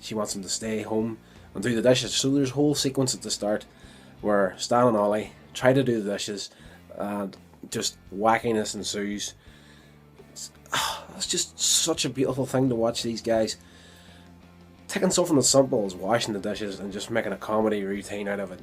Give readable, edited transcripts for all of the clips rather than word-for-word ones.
she wants him to stay home and do the dishes. So there's a whole sequence at the start where Stan and Ollie try to do the dishes and just wackiness ensues. It's just such a beautiful thing to watch these guys taking something as simple as washing the dishes and just making a comedy routine out of it.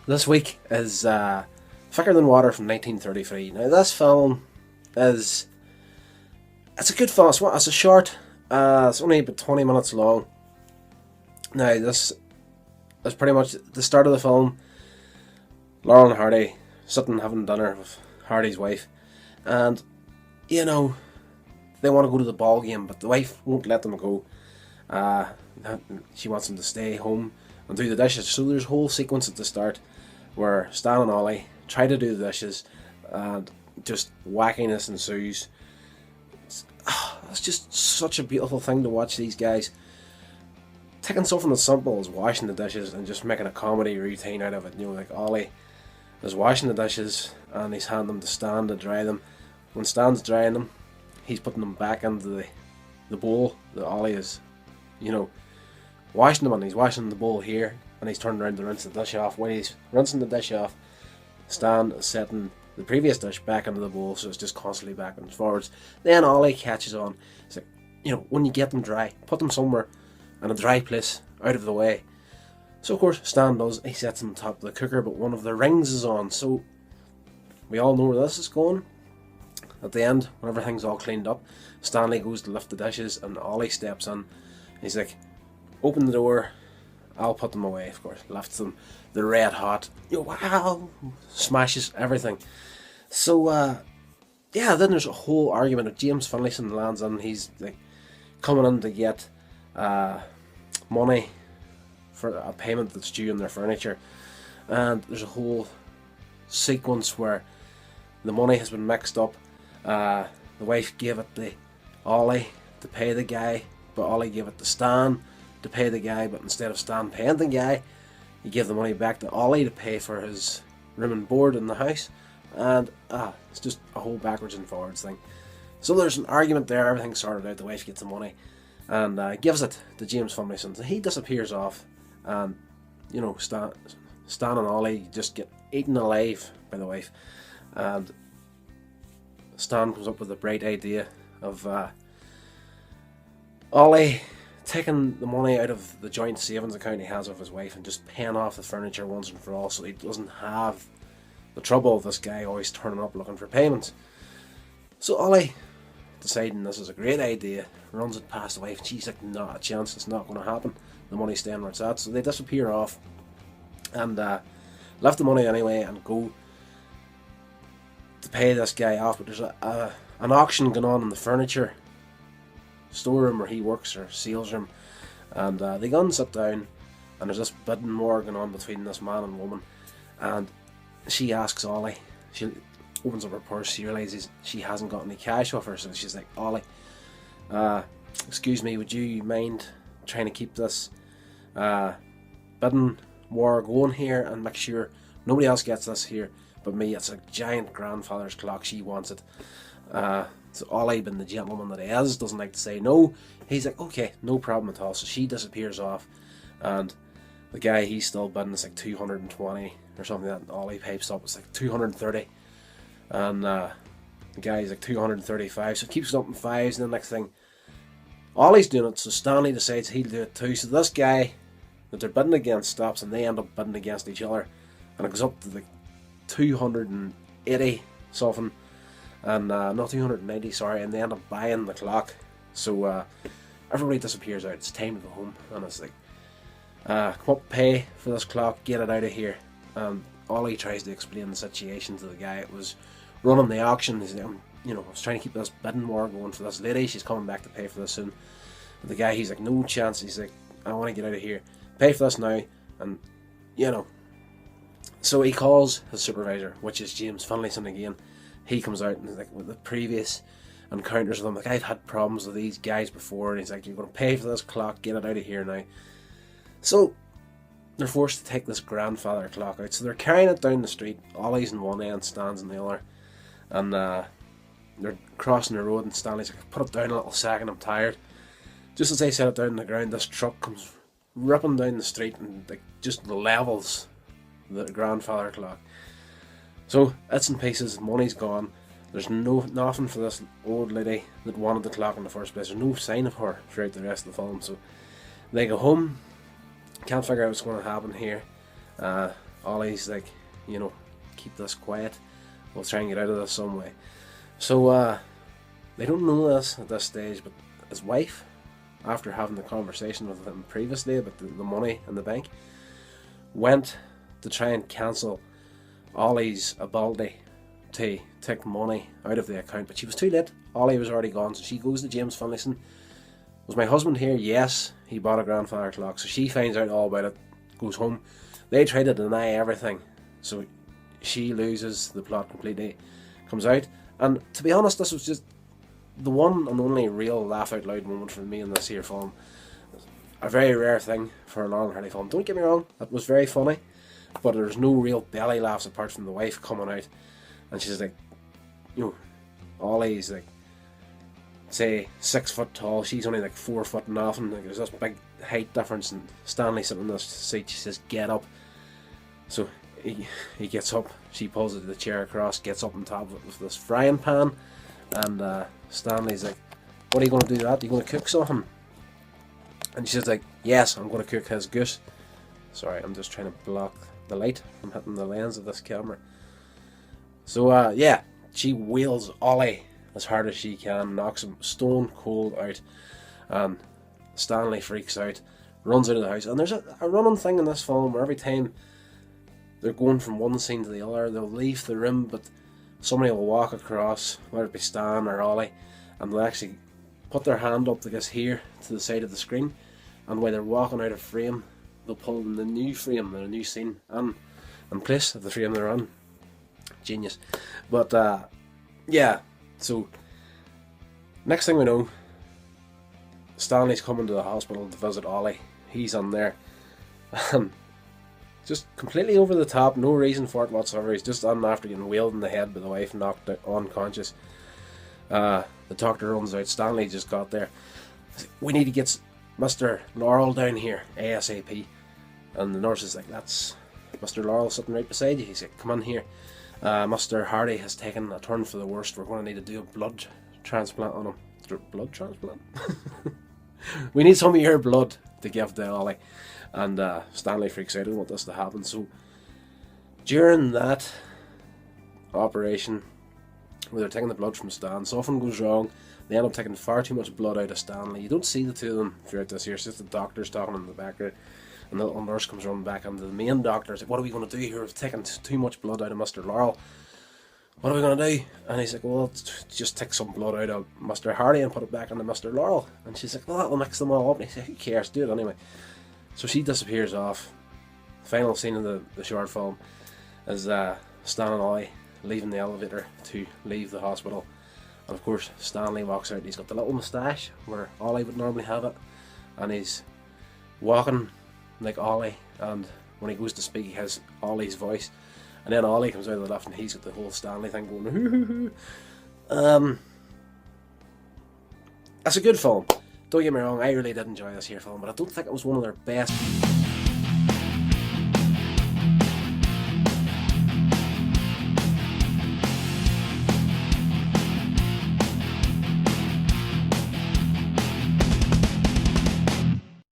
This week is Thicker Than Water from 1933. Now this film it's a good film. It's a short. It's only about 20 minutes long. Now this is pretty much the start of the film. Laurel and Hardy sitting having dinner with Hardy's wife, and you know they want to go to the ball game, but the wife won't let them go. She wants them to stay home and do the dishes. So there's a whole sequence at the start where Stan and Ollie try to do the dishes and just wackiness ensues. It's just such a beautiful thing to watch these guys taking something as simple as washing the dishes and just making a comedy routine out of it. You know, like Ollie is washing the dishes and he's handing them to Stan to dry them. When Stan's drying them, he's putting them back into the bowl that Ollie is, washing them, and he's washing the bowl here, and he's turning around to rinse the dish off. When he's rinsing the dish off, Stan is setting the previous dish back into the bowl, so it's just constantly backwards and forwards. Then Ollie catches on. It's like, when you get them dry, put them somewhere in a dry place, out of the way. So of course Stan does. He sets them on top of the cooker, but one of the rings is on, so we all know where this is going. At the end, when everything's all cleaned up, Stanley goes to lift the dishes, and Ollie steps in. He's like, open the door, I'll put them away. Of course, lifts them. They're red hot. Wow! Smashes everything. So, then there's a whole argument of James Finlayson lands in. He's like coming in to get money for a payment that's due on their furniture, and there's a whole sequence where the money has been mixed up. The wife gave it to Ollie to pay the guy, but Ollie gave it to Stan to pay the guy, but instead of Stan paying the guy, he gave the money back to Ollie to pay for his room and board in the house. And it's just a whole backwards and forwards thing. So there's an argument there, everything's sorted out, the wife gets the money and gives it to James Finlayson. So he disappears off, and Stan and Ollie just get eaten alive by the wife. And Stan comes up with a bright idea of Ollie taking the money out of the joint savings account he has of his wife and just paying off the furniture once and for all, so he doesn't have the trouble of this guy always turning up looking for payments. So Ollie, deciding this is a great idea, runs it past the wife, and she's like, not a chance, it's not going to happen, the money's staying where it's at. So they disappear off and left the money anyway and go to pay this guy off. But there's an auction going on in the furniture storeroom where he works, or sales room, and they go and sit down, and there's this bidding war going on between this man and woman, and she asks Ollie, she opens up her purse, she realises she hasn't got any cash with her, so she's like, Ollie, excuse me, would you mind trying to keep this bidding war going here and make sure nobody else gets this here but me? It's a giant grandfather's clock, she wants it. So Ollie, being the gentleman that he is, doesn't like to say no. He's like, okay, no problem at all. So she disappears off, and the guy, he's still bidding. It's like 220 or something. That Ollie pipes up, it's like 230, and the guy's like 235. So it keeps it up in fives, and the next thing, Ollie's doing it, so Stanley decides he'll do it too. So this guy that they're bidding against stops, and they end up bidding against each other, and it goes up to like 280 something. And not 290, sorry, and they end up buying the clock. So everybody disappears out. It's time to go home, and it's like, come up, pay for this clock, get it out of here. And Ollie tries to explain the situation to the guy that was running the auction. He's like, I was trying to keep this bidding war going for this lady. She's coming back to pay for this soon. And the guy, he's like, no chance. He's like, I want to get out of here. Pay for this now. And so he calls his supervisor, which is James Finlayson again. He comes out and like, with the previous encounters with them, like, I've had problems with these guys before, and he's like, you're going to pay for this clock, get it out of here now. So they're forced to take this grandfather clock out. So they're carrying it down the street. Ollie's in one end, Stan's in the other. And they're crossing the road, and Stanley's like, put it down a little second, I'm tired. Just as they set it down on the ground, this truck comes ripping down the street and like just levels the grandfather clock. So it's in pieces, money's gone. There's nothing for this old lady that wanted the clock in the first place. There's no sign of her throughout the rest of the film. So they go home, can't figure out what's going to happen here. Ollie's like, keep this quiet. We'll try and get out of this some way. So they don't know this at this stage, but his wife, after having the conversation with him previously about the money in the bank, went to try and cancel Ollie's ability to take money out of the account, but she was too late. Ollie was already gone, so she goes to James Finlayson. Was my husband here? Yes, he bought a grandfather clock. So she finds out all about it, goes home. They try to deny everything, so she loses the plot completely, comes out. And to be honest, this was just the one and only real laugh out loud moment for me in this here film. A very rare thing for a Laurel and Hardy film. Don't get me wrong, that was very funny, but there's no real belly laughs apart from the wife coming out. And she's like, Ollie's like, say, 6 foot tall. She's only like 4 foot and nothing. Like, there's this big height difference. And Stanley sitting in this seat, she says, get up. So he gets up. She pulls the chair across, gets up on top of it with this frying pan. And Stanley's like, what are you going to do that? Are you going to cook something? And she's like, yes, I'm going to cook his goose. Sorry, I'm just trying to block the light from hitting the lens of this camera. So yeah, she wheels Ollie as hard as she can, knocks him stone cold out, and Stanley freaks out, runs out of the house. And there's a running thing in this film where every time they're going from one scene to the other, they'll leave the room, but somebody will walk across, whether it be Stan or Ollie, and they'll actually put their hand up, I guess, here to the side of the screen, and while they're walking out of frame, they'll pull in the new frame, the new scene, and in place of the frame they're on. Genius. But yeah, so next thing we know, Stanley's coming to the hospital to visit Ollie. He's on there. Just completely over the top, no reason for it whatsoever. He's just on after getting wheeled in the head by the wife, knocked out unconscious. The doctor runs out. Stanley just got there. We need to get Mr. Laurel down here ASAP. And the nurse is like, that's Mr. Laurel sitting right beside you. He's like, come on here. Mr. Hardy has taken a turn for the worst. We're going to need to do a blood transplant on him. Blood transplant? We need some of your blood to give to Ollie. And Stanley freaks out. I don't want this to happen. So during that operation, where they're taking the blood from Stan, something goes wrong. They end up taking far too much blood out of Stanley. You don't see the two of them throughout this here. It's just the doctor's talking in the background. And the little nurse comes running back, and the main doctor's like, what are we going to do here? We've taken too much blood out of Mr. Laurel. What are we going to do? And he's like, well, just take some blood out of Mr. Hardy and put it back into Mr. Laurel. And she's like, well, that'll mix them all up. And he's like, who cares? Do it anyway. So she disappears off. The final scene of the short film is Stan and Ollie leaving the elevator to leave the hospital. And of course, Stanley walks out. He's got the little moustache where Ollie would normally have it. And he's walking like Ollie, and when he goes to speak he has Ollie's voice, and then Ollie comes out of the left and he's got the whole Stanley thing going. Hoo, hoo, hoo. It's a good film, don't get me wrong. I really did enjoy this here film, but I don't think it was one of their best.